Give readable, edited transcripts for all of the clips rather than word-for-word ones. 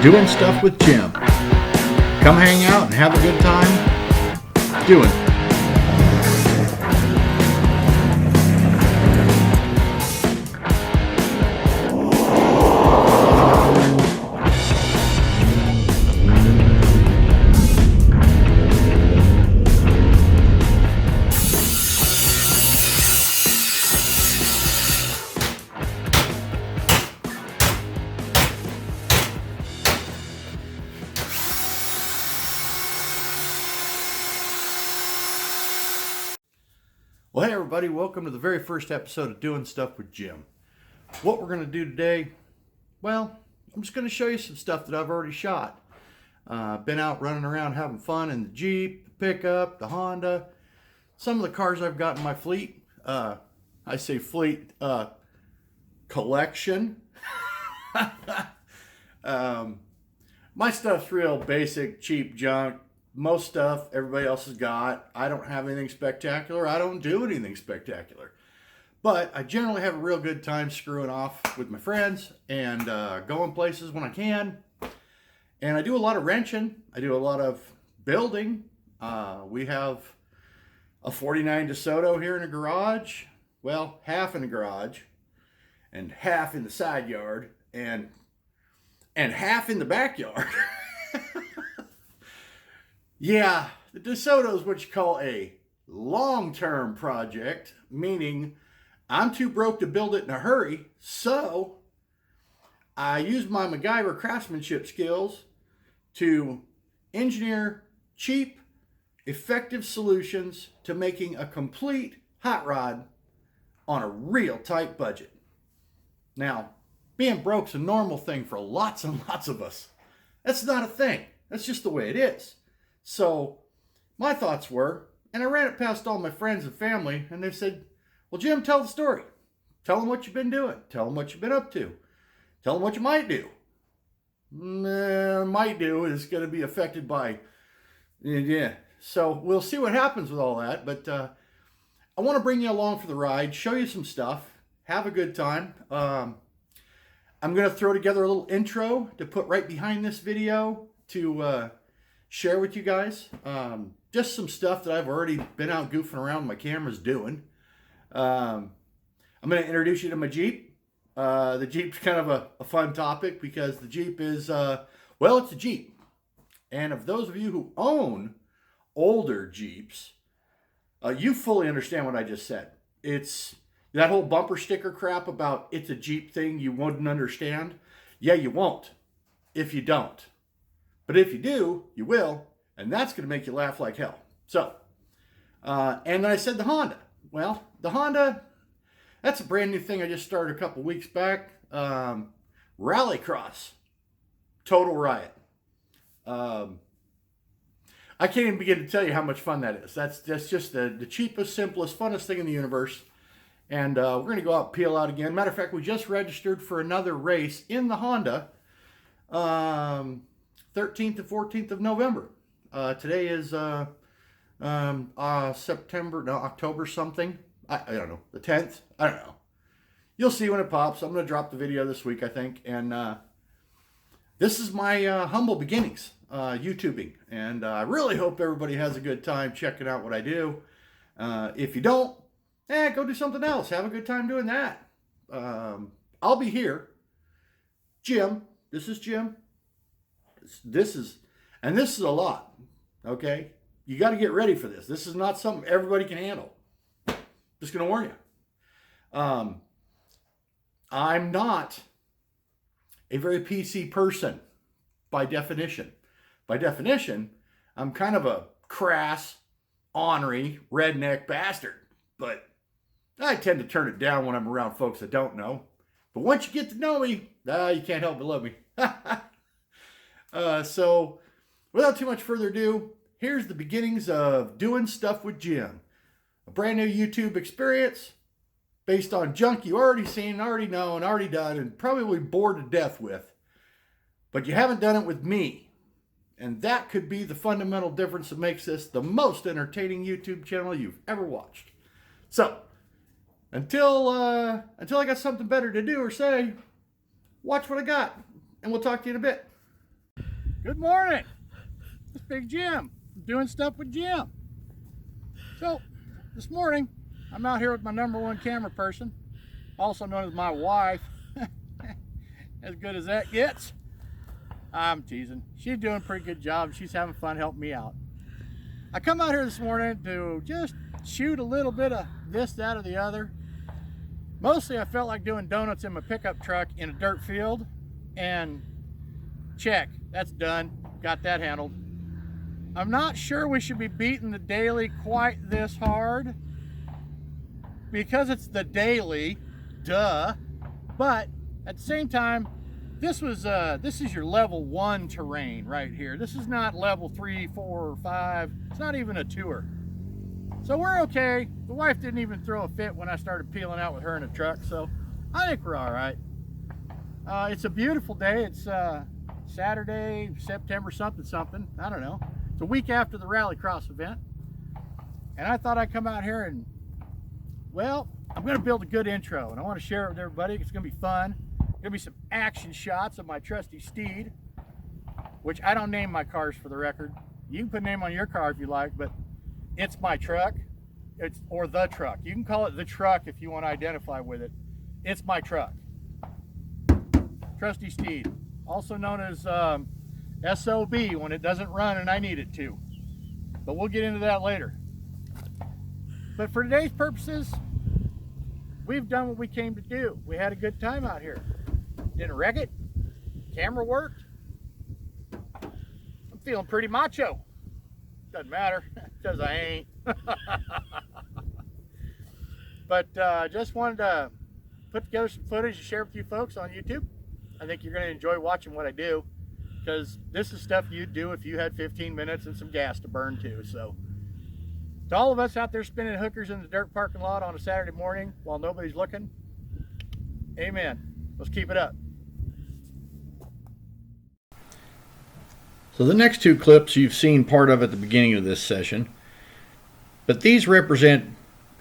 Doing Stuff with Jim. Come hang out and have a good time doing it. Well, hey everybody, welcome to the very first episode of Doing Stuff with Jim. What we're going to do today, well, I'm just going to show you some stuff that I've already shot. Been out running around having fun in the Jeep, the pickup, the Honda, some of the cars I've got in my fleet. I say fleet, collection. My stuff's real basic, cheap junk. Most stuff everybody else has got. I don't have anything spectacular. I don't do anything spectacular. But I generally have a real good time screwing off with my friends and going places when I can. And I do a lot of wrenching. I do a lot of building. We have a 49 DeSoto here in the garage. Well, half in the garage and half in the side yard and half in the backyard. Yeah, the DeSoto is what you call a long-term project, meaning I'm too broke to build it in a hurry, so I use my MacGyver craftsmanship skills to engineer cheap, effective solutions to making a complete hot rod on a real tight budget. Now, being broke's a normal thing for lots and lots of us. That's not a thing. That's just the way it is. So my thoughts were, and I ran it past all my friends and family, and they said, well, Jim, tell the story. Tell them what you've been doing. Tell them what you've been up to. Tell them what you might do. Might do is going to be affected by, yeah. So we'll see what happens with all that. But I want to bring you along for the ride, show you some stuff, have a good time. I'm going to throw together a little intro to put right behind this video to share with you guys. Just some stuff that I've already been out goofing around my cameras doing. I'm going to introduce you to my Jeep. The Jeep's kind of a fun topic because the Jeep is, well, it's a Jeep. And of those of you who own older Jeeps, you fully understand what I just said. It's that whole bumper sticker crap about it's a Jeep thing you wouldn't understand. Yeah, you won't if you don't. But if you do, you will, and that's going to make you laugh like hell. So, and then I said the Honda. Well, the Honda, that's a brand new thing I just started a couple weeks back. Rallycross, total riot. I can't even begin to tell you how much fun that is. That's just the cheapest, simplest, funnest thing in the universe. And we're going to go out and peel out again. Matter of fact, we just registered for another race in the Honda. 13th to 14th of November. Today is October something. I don't know. The 10th? I don't know. You'll see when it pops. I'm going to drop the video this week, I think. And this is my humble beginnings, YouTubing. And I really hope everybody has a good time checking out what I do. If you don't, go do something else. Have a good time doing that. I'll be here. Jim. This is Jim. This is a lot, okay? You got to get ready for this. This is not something everybody can handle. Just going to warn you. I'm not a very PC person by definition. By definition, I'm kind of a crass, ornery, redneck bastard. But I tend to turn it down when I'm around folks that don't know. But once you get to know me, you can't help but love me. So, without too much further ado, here's the beginnings of Doing Stuff with Jim. A brand new YouTube experience based on junk you already seen, already know, and already done, and probably bored to death with. But you haven't done it with me. And that could be the fundamental difference that makes this the most entertaining YouTube channel you've ever watched. So, until I got something better to do or say, watch what I got, and we'll talk to you in a bit. Good morning. It's Big Jim. I'm doing stuff with Jim. So, this morning, I'm out here with my #1 camera person, also known as my wife. As good as that gets. I'm teasing. She's doing a pretty good job. She's having fun helping me out. I come out here this morning to just shoot a little bit of this, that, or the other. Mostly I felt like doing donuts in my pickup truck in a dirt field, and check, that's done. Got that handled. I'm not sure we should be beating the daily quite this hard because it's the daily, duh. But at the same time, this is your level 1 terrain right here. This is not level 3, 4, or 5. It's not even a tour. So we're okay. The wife didn't even throw a fit when I started peeling out with her in the truck, so I think we're all right. It's a beautiful day. It's Saturday, September something. I don't know. It's a week after the Rallycross event. And I thought I'd come out here and, well, I'm going to build a good intro, and I want to share it with everybody. It's going to be fun. Going to be some action shots of my trusty steed, which I don't name my cars for the record. You can put a name on your car if you like, but it's my truck, or the truck. You can call it the truck if you want to identify with it. It's my truck. Trusty steed, also known as SOB when it doesn't run and I need it to. But we'll get into that later. But for today's purposes, we've done what we came to do. We had a good time out here. Didn't wreck it. Camera worked. I'm feeling pretty macho. Doesn't matter, because I ain't. But just wanted to put together some footage to share with you folks on YouTube. I think you're going to enjoy watching what I do, because this is stuff you'd do if you had 15 minutes and some gas to burn too. So to all of us out there spinning hookers in the dirt parking lot on a Saturday morning while nobody's looking, amen. Let's keep it up. So the next two clips you've seen part of at the beginning of this session, but these represent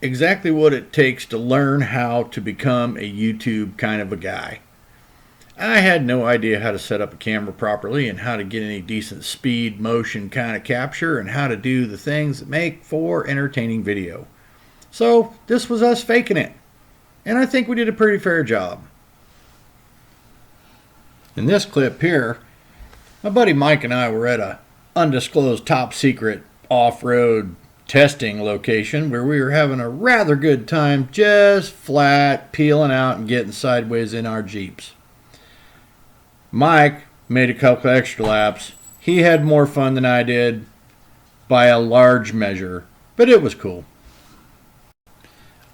exactly what it takes to learn how to become a YouTube kind of a guy. I had no idea how to set up a camera properly and how to get any decent speed, motion kind of capture and how to do the things that make for entertaining video. So this was us faking it, and I think we did a pretty fair job. In this clip here, my buddy Mike and I were at a undisclosed top secret off-road testing location where we were having a rather good time just flat peeling out and getting sideways in our Jeeps. Mike made a couple extra laps. He had more fun than I did by a large measure, but it was cool.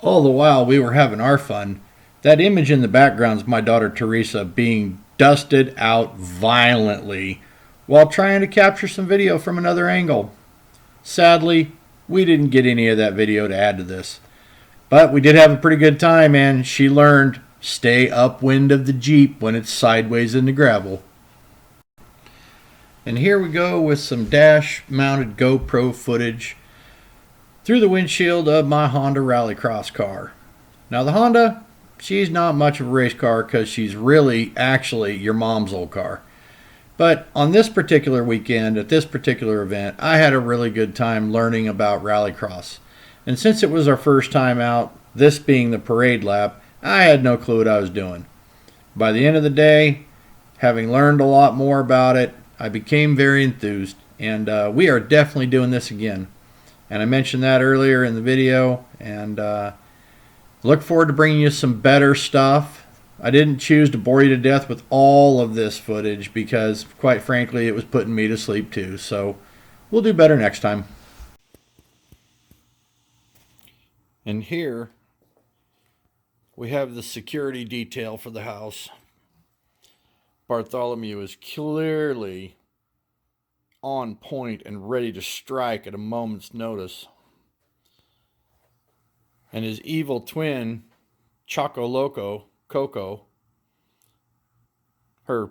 All the while we were having our fun, that image in the background is my daughter Teresa being dusted out violently while trying to capture some video from another angle. Sadly, we didn't get any of that video to add to this, but we did have a pretty good time, and she learned stay upwind of the Jeep when it's sideways in the gravel. And here we go with some dash mounted GoPro footage through the windshield of my Honda Rallycross car. Now the Honda, she's not much of a race car because she's really actually your mom's old car. But on this particular weekend, at this particular event, I had a really good time learning about Rallycross. And since it was our first time out, this being the parade lap, I had no clue what I was doing. By the end of the day, having learned a lot more about it, I became very enthused. And we are definitely doing this again. And I mentioned that earlier in the video, and look forward to bringing you some better stuff. I didn't choose to bore you to death with all of this footage because, quite frankly, it was putting me to sleep too. So we'll do better next time. And here we have the security detail for the house. Bartholomew is clearly on point and ready to strike at a moment's notice. And his evil twin, Choco Loco, Coco, her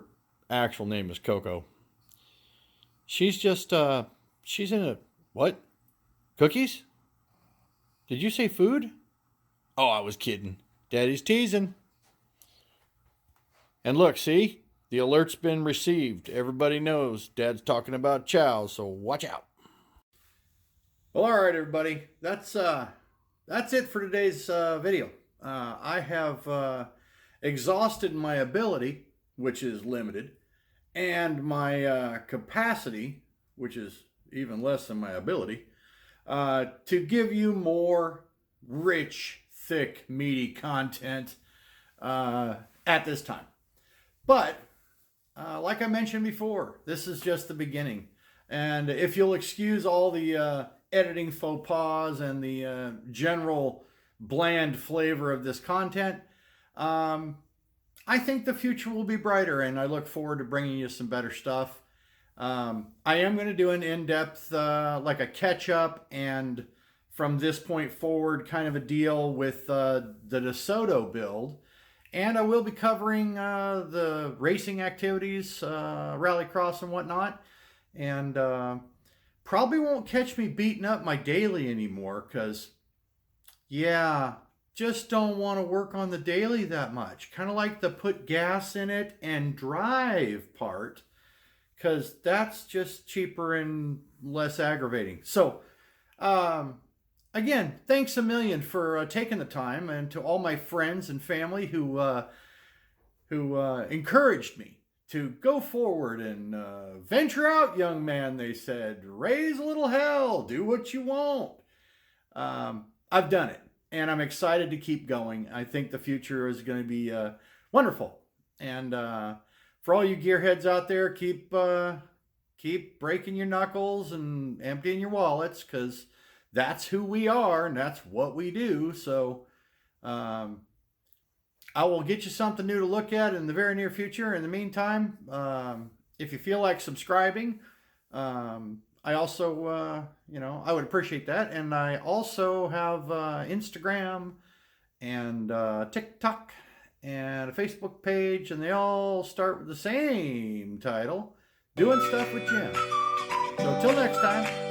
actual name is Coco. She's just, she's in a, what? Cookies? Did you say food? Oh, I was kidding. Daddy's teasing. And look, see? The alert's been received. Everybody knows Dad's talking about chow, so watch out. Well, all right, everybody. That's it for today's video. I have exhausted my ability, which is limited, and my capacity, which is even less than my ability, to give you more rich, thick, meaty content at this time. But like I mentioned before, this is just the beginning. And if you'll excuse all the editing faux pas and the general bland flavor of this content, I think the future will be brighter, and I look forward to bringing you some better stuff. I am going to do an in-depth, like a catch-up, and from this point forward, kind of a deal with the DeSoto build. And I will be covering the racing activities, rallycross and whatnot. And probably won't catch me beating up my daily anymore, because, yeah, just don't want to work on the daily that much. Kind of like the put gas in it and drive part, because that's just cheaper and less aggravating. So, again, thanks a million for taking the time, and to all my friends and family who encouraged me to go forward and venture out, young man, they said. Raise a little hell, do what you want. I've done it, and I'm excited to keep going. I think the future is going to be wonderful. And for all you gearheads out there, keep breaking your knuckles and emptying your wallets, because that's who we are and that's what we do. So I will get you something new to look at in the very near future. In the meantime, if you feel like subscribing, I also, I would appreciate that. And I also have Instagram and TikTok and a Facebook page, and they all start with the same title, Doing Stuff with Jim. So till next time.